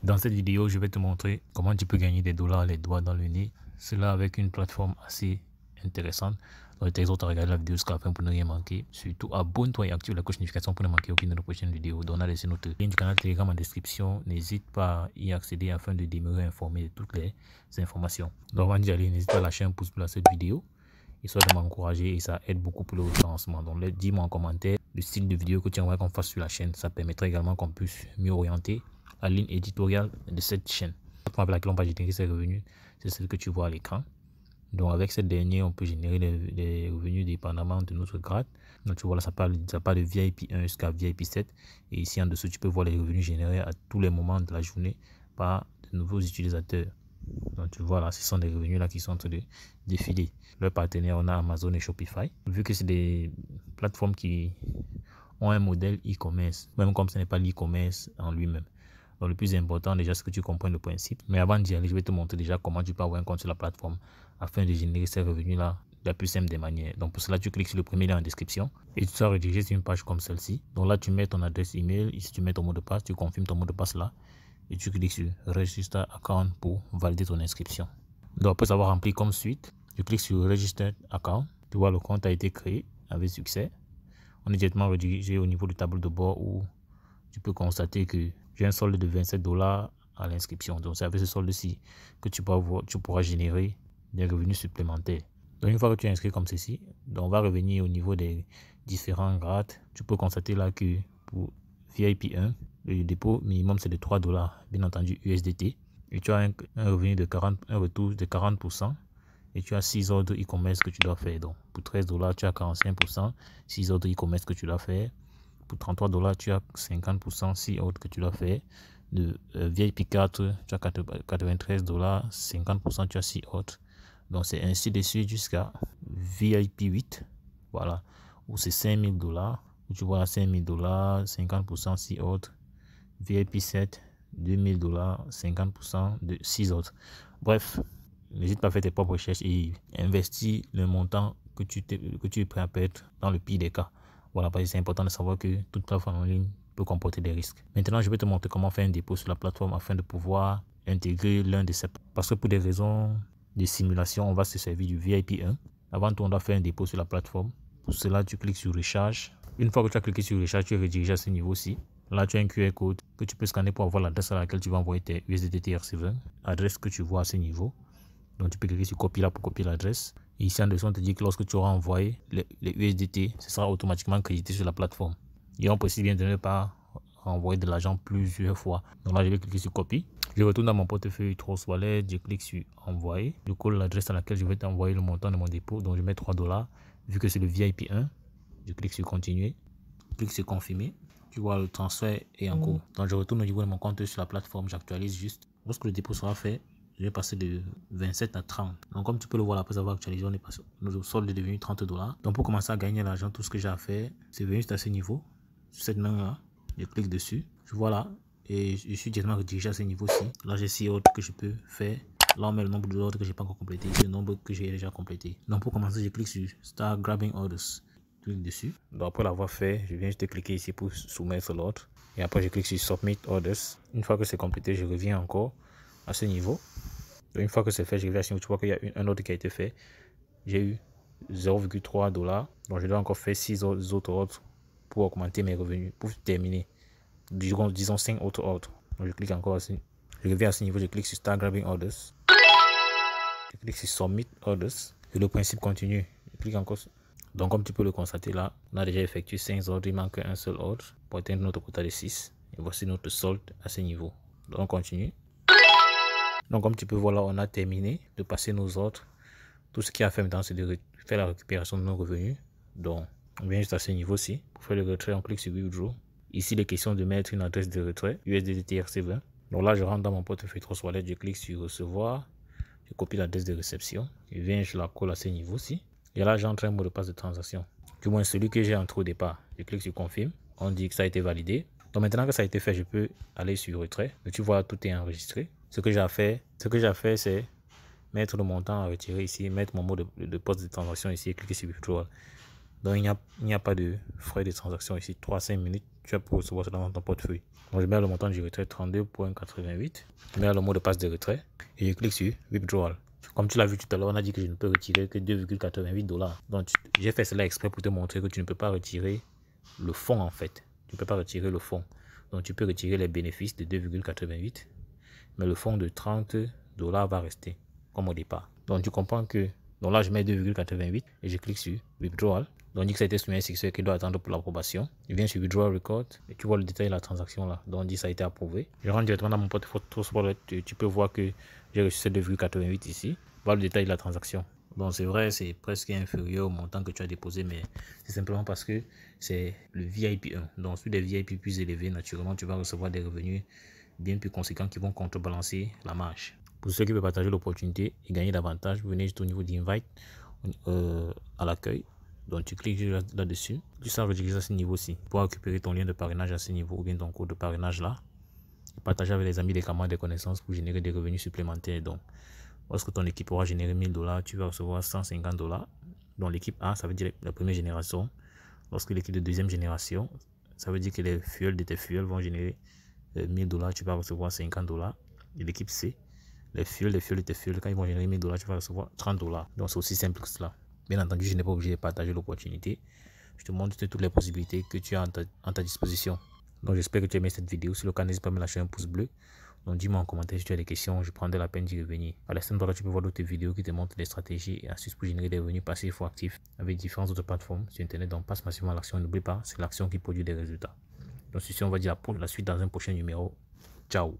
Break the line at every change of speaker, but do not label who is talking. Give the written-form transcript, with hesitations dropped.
Dans cette vidéo, je vais te montrer comment tu peux gagner des dollars les doigts dans le nez. Cela avec une plateforme assez intéressante. Donc, je t'exhorte à regarder la vidéo jusqu'à la fin pour ne rien manquer. Surtout, abonne-toi et active la cloche de notification pour ne manquer aucune de nos prochaines vidéos. Donc, on a laissé notre lien du canal Telegram en description. N'hésite pas à y accéder afin de demeurer informé de toutes les informations. Donc, avant d'y aller, n'hésite pas à lâcher un pouce bleu à cette vidéo, histoire de m'encourager et ça aide beaucoup pour le référencement. Donc, dis-moi en commentaire le style de vidéo que tu aimerais qu'on fasse sur la chaîne. Ça permettra également qu'on puisse mieux orienter la ligne éditoriale de cette chaîne. La plateforme avec laquelle on va générer ses revenus, c'est celle que tu vois à l'écran. Donc avec cette dernière, on peut générer des revenus dépendamment de notre grade. Donc tu vois là, ça parle de VIP 1 jusqu'à VIP 7. Et ici en dessous, tu peux voir les revenus générés à tous les moments de la journée par de nouveaux utilisateurs. Donc tu vois là, ce sont des revenus là qui sont en train de défiler. Leurs partenaires, on a Amazon et Shopify. Vu que c'est des plateformes qui ont un modèle e-commerce, même comme ce n'est pas l'e-commerce en lui-même. Donc le plus important déjà, c'est que tu comprennes le principe. Mais avant d'y aller, je vais te montrer déjà comment tu peux avoir un compte sur la plateforme afin de générer ces revenus-là de la plus simple des manières. Donc pour cela, tu cliques sur le premier lien en description et tu seras redirigé sur une page comme celle-ci. Donc là, tu mets ton adresse email. Ici, tu mets ton mot de passe, tu confirmes ton mot de passe là et tu cliques sur Register Account pour valider ton inscription. Donc après avoir rempli comme suite, tu cliques sur Register Account. Tu vois, le compte a été créé avec succès. On est directement redirigé au niveau du tableau de bord où tu peux constater que j'ai un solde de 27 dollars à l'inscription. Donc c'est avec ce solde-ci que tu pourras générer des revenus supplémentaires. Donc une fois que tu es inscrit comme ceci, donc on va revenir au niveau des différents grades. Tu peux constater là que pour VIP 1, le dépôt minimum c'est de 3 dollars, bien entendu USDT. Et tu as un revenu de 40, un retour de 40%. Et tu as 6 ordres e-commerce que tu dois faire. Donc pour 13 dollars, tu as 45%, 6 ordres e-commerce que tu dois faire. Pour 33 dollars, tu as 50%, 6 autres que tu dois faire. De VIP 4, tu as 93 dollars, 50%, tu as 6 autres. Donc c'est ainsi de suite jusqu'à VIP 8. Voilà. Où c'est 5000 dollars. Où tu vois 5000 dollars, 50%, 6 autres. VIP 7, 2000 dollars, 50% de 6 autres. Bref, n'hésite pas à faire tes propres recherches et investir le montant que tu es prêt à perdre dans le pire des cas. Voilà, parce que c'est important de savoir que toute plateforme en ligne peut comporter des risques. Maintenant, je vais te montrer comment faire un dépôt sur la plateforme afin de pouvoir intégrer l'un de ces... Parce que pour des raisons de simulation, on va se servir du VIP 1. Avant tout, on doit faire un dépôt sur la plateforme. Pour cela, tu cliques sur Recharge. Une fois que tu as cliqué sur Recharge, tu es redirigé à ce niveau-ci. Là, tu as un QR code que tu peux scanner pour avoir l'adresse à laquelle tu vas envoyer tes USDT TRC20. Adresse que tu vois à ce niveau. Donc, tu peux cliquer sur Copier là pour copier l'adresse. Et ici en dessous, on te dit que lorsque tu auras envoyé les USDT, ce sera automatiquement crédité sur la plateforme. Et on précise bien de ne pas renvoyer de l'argent plusieurs fois. Donc là, je vais cliquer sur Copie. Je retourne dans mon portefeuille Trust Wallet, je clique sur Envoyer. Je colle l'adresse à laquelle je vais t'envoyer le montant de mon dépôt. Donc je mets 3 dollars. Vu que c'est le VIP 1, je clique sur Continuer. Je clique sur Confirmer. Tu vois, le transfert est en cours. Donc je retourne au niveau de mon compte sur la plateforme. J'actualise juste. Lorsque le dépôt sera fait, je vais passer de 27 à 30. Donc comme tu peux le voir après avoir actualisé, on est passé, notre solde est devenu 30 dollars. Donc pour commencer à gagner l'argent, tout ce que j'ai à faire, c'est venir à ce niveau, sur cette main là, je clique dessus, je vois là, et je suis directement redirigé à ce niveau-ci. Là j'ai 6 ordres que je peux faire. Là on met le nombre d'ordres que j'ai pas encore complété, le nombre que j'ai déjà complété. Donc pour commencer, je clique sur Start Grabbing Orders. Je clique dessus. Donc après l'avoir fait, je viens juste cliquer ici pour soumettre l'ordre. Et après je clique sur Submit Orders. Une fois que c'est complété, je reviens encore à ce niveau. Donc, une fois que c'est fait, je vais à tu vois qu'il y a un ordre qui a été fait. J'ai eu 0,3 dollars. Donc je dois encore faire 6 autres ordres pour augmenter mes revenus, pour terminer. Disons 5 autres ordres. Donc je clique encore ici. Je reviens à ce niveau, je clique sur Start Grabbing Orders. Je clique sur Submit Orders. Et le principe continue. Je clique encore. Donc comme tu peux le constater là, on a déjà effectué 5 ordres. Il manque un seul ordre pour atteindre notre quota de 6. Et voici notre solde à ce niveau. Donc on continue. Donc comme tu peux voir là, on a terminé de passer nos ordres. Tout ce qu'il y a à faire maintenant, c'est de faire la récupération de nos revenus. Donc on vient juste à ce niveau-ci. Pour faire le retrait, on clique sur Withdraw. Ici, il est question de mettre une adresse de retrait USDT TRC20. Donc là, je rentre dans mon portefeuille Trust Wallet, je clique sur Recevoir. Je copie l'adresse de réception. Je viens, je la colle à ce niveau-ci. Et là, j'entre un mot de passe de transaction. Du moins celui que j'ai entré au départ. Je clique sur Confirme. On dit que ça a été validé. Donc maintenant que ça a été fait, je peux aller sur Retrait. Et tu vois, tout est enregistré. Ce que j'ai fait, c'est mettre le montant à retirer ici, mettre mon mot de passe de transaction ici et cliquer sur Withdraw. Donc il n'y a pas de frais de transaction ici. 3-5 minutes, tu vas pouvoir recevoir cela dans ton portefeuille. Donc je mets le montant du retrait 32,88. Je mets le mot de passe de retrait et je clique sur Withdrawal. Comme tu l'as vu tout à l'heure, on a dit que je ne peux retirer que 2,88 $. Donc j'ai fait cela exprès pour te montrer que tu ne peux pas retirer le fonds en fait. Tu ne peux pas retirer le fonds. Donc tu peux retirer les bénéfices de 2,88, mais le fonds de 30 $ va rester comme au départ. Donc tu comprends que, donc là je mets 2,88 et je clique sur Withdrawal. Donc on dit que ça a été soumis à un succès qui doit attendre pour l'approbation. Je viens sur Withdrawal Record et tu vois le détail de la transaction là. Donc on dit que ça a été approuvé. Je rentre directement dans mon portefeuille. Tu peux voir que j'ai reçu ces 2,88 ici. Voilà le détail de la transaction. Bon, c'est vrai, c'est presque inférieur au montant que tu as déposé, mais c'est simplement parce que c'est le VIP 1. Donc, sur des VIP plus élevés, naturellement, tu vas recevoir des revenus bien plus conséquents qui vont contrebalancer la marge. Pour ceux qui veulent partager l'opportunité et gagner davantage, vous venez juste au niveau d'Invite à l'accueil. Donc, tu cliques là-dessus. Tu sais rediriger à ce niveau-ci pour récupérer ton lien de parrainage à ce niveau ou bien ton code de parrainage là. Partager avec les amis, des camarades, des connaissances pour générer des revenus supplémentaires. Donc, lorsque ton équipe aura généré 1000 $, tu vas recevoir 150 $. Donc l'équipe A, ça veut dire la première génération. Lorsque l'équipe de deuxième génération, ça veut dire que les fuels de tes fuels vont générer 1000 $, tu vas recevoir 50 $. Et l'équipe C, les fuels de tes fuels, quand ils vont générer 1000 $, tu vas recevoir 30 $. Donc c'est aussi simple que cela. Bien entendu, je n'ai pas obligé de partager l'opportunité. Je te montre toutes les possibilités que tu as en ta disposition. Donc j'espère que tu as aimé cette vidéo. Si le cas, n'hésite pas à me lâcher un pouce bleu. Donc dis-moi en commentaire si tu as des questions, je prendrai la peine d'y revenir. À l'extrême droite, tu peux voir d'autres vidéos qui te montrent des stratégies et astuces pour générer des revenus passifs ou actifs avec différentes autres plateformes sur Internet. Donc passe massivement à l'action. N'oublie pas, c'est l'action qui produit des résultats. Donc sur ce, on va dire la suite dans un prochain numéro. Ciao.